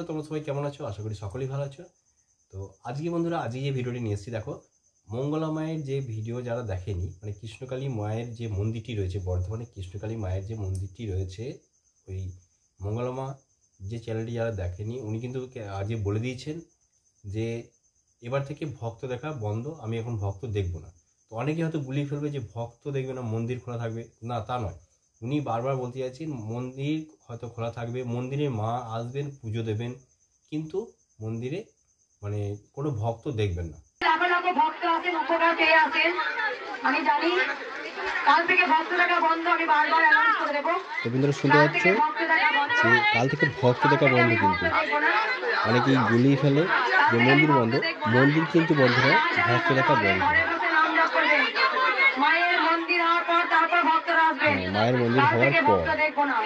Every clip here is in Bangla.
বন্ধুরা তোমরা সবাই কেমন আছো? আশা করি সকলেই ভালো আছো। তো আজকে বন্ধুরা আজকে যে ভিডিওটি নিয়ে এসেছি, দেখো মঙ্গলা মায়ের যে ভিডিও যারা দেখেনি, মানে কৃষ্ণকালী মায়ের যে মন্দিরটি রয়েছে বর্ধমানে, কৃষ্ণকালী মায়ের যে মন্দিরটি রয়েছে, ওই মঙ্গলা মা যে চ্যানেলটি যারা দেখেনি উনি কিন্তু আজকে বলে দিয়েছেন যে এবার থেকে ভক্ত দেখা বন্ধ, আমি এখন ভক্ত দেখব না। তো অনেকে হয়তো গুলিয়ে ফেলবে যে ভক্ত দেখবে না, মন্দির খোলা থাকবে। না, তা নয়। উনি বারবার বলতে চাইছেন মন্দির হয়তো খোলা থাকবে, মন্দিরে মা আসবেন, পুজো দেবেন, কিন্তু মন্দিরে মানে কোনো ভক্ত দেখবেন না। ভক্ত আছেন, উপকার পেয়ে আছেন, আমি জানি। কাল থেকে ভক্ত দেখা বন্ধ, আমি বারবার অ্যানাউন্স করে দেবো। রবীন্দ্র শুনতে পাচ্ছ যে কাল থেকে ভক্ত দেখা বন্ধ, কিন্তু অনেকেই গুলিয়ে ফেলে যে মন্দির বন্ধ। মন্দির কিন্তু বন্ধ নয়, ভক্ত দেখা বন্ধ। মায়ের মন্দির হওয়ার পর তারপর ভক্তরা আসবেন। মায়ের মন্দির হওয়ার পর দেখবো না,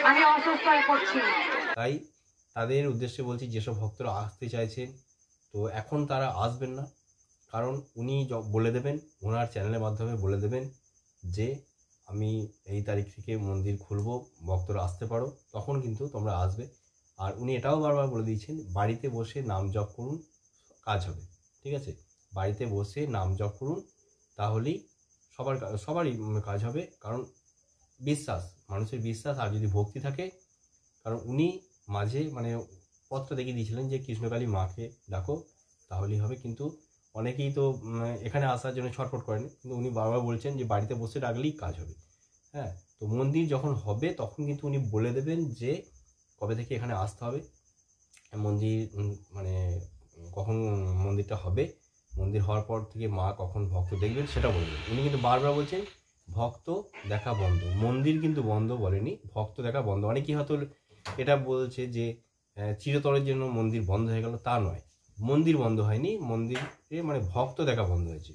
আমি অসুস্থ হয়ে পড়ছি। তাই তাদের উদ্দেশ্যে বলছি, যেসব ভক্তরা আসতে চাইছেন তো এখন তারা আসবেন না, কারণ উনি বলে দেবেন, ওনার চ্যানেলের মাধ্যমে বলে দেবেন যে আমি এই তারিখ থেকে মন্দির খুলবো, ভক্তরা আসতে পারো, তখন কিন্তু তোমরা আসবে। আর উনি এটাও বারবার বলে দিয়েছেন বাড়িতে বসে নাম জপ করুন, কাজ হবে। ঠিক আছে, বাড়িতে বসে নাম জপ করুন, তাহলেই সবারই কাজ হবে। কারণ বিশ্বাস, মানুষের বিশ্বাস আর যদি ভক্তি থাকে, কারণ উনি মাঝে মানে পত্র দেখিয়ে দিয়েছিলেন যে কৃষ্ণকালী মাকে ডাকো তাহলেই হবে, কিন্তু অনেকেই তো এখানে আসার জন্য ছটফট করেন, কিন্তু উনি বারবার বলছেন যে বাড়িতে বসে ডাকলেই কাজ হবে। হ্যাঁ, তো মন্দির যখন হবে তখন কিন্তু উনি বলে দেবেন যে কবে থেকে এখানে আসতে হবে, মন্দির মানে কখন মন্দিরটা হবে, মন্দির হওয়ার পর থেকে মা কখন ভক্ত দেখবেন সেটা বলবেন। উনি কিন্তু বারবার বলছেন ভক্ত দেখা বন্ধ, মন্দির কিন্তু বন্ধ বলেনি, ভক্ত দেখা বন্ধ। অনেকেই হয়তো এটা বলছে যে চিরতরের জন্য মন্দির বন্ধ হয়ে গেল, তা নয়, মন্দির বন্ধ হয়নি, মন্দিরে মানে ভক্ত দেখা বন্ধ হয়েছে।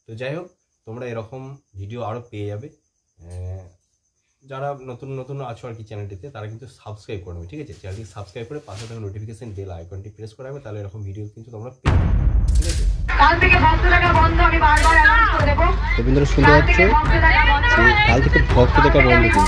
তো যাই হোক, তোমরা এরকম ভিডিও আরও পেয়ে যাবে। যারা নতুন নতুন আছো আর কি চ্যানেলটিতে, তারা কিন্তু সাবস্ক্রাইব করে নেবে। ঠিক আছে, চ্যানেলটি সাবস্ক্রাইব করে পাশে থাকা নোটিফিকেশন বেল আইকনটি প্রেস করে রাখবে, তাহলে এরকম ভিডিও কিন্তু তোমরা পেয়ে যাবে। ঠিক আছে, কাল থেকে ভক্ত দেখা বন্ধ, আমি বারবার অ্যানাউন্স করে দেবো। রবীন্দ্র শুনতে পাচ্ছ যে কাল থেকে ভক্ত দেখা বন্ধ, কিন্তু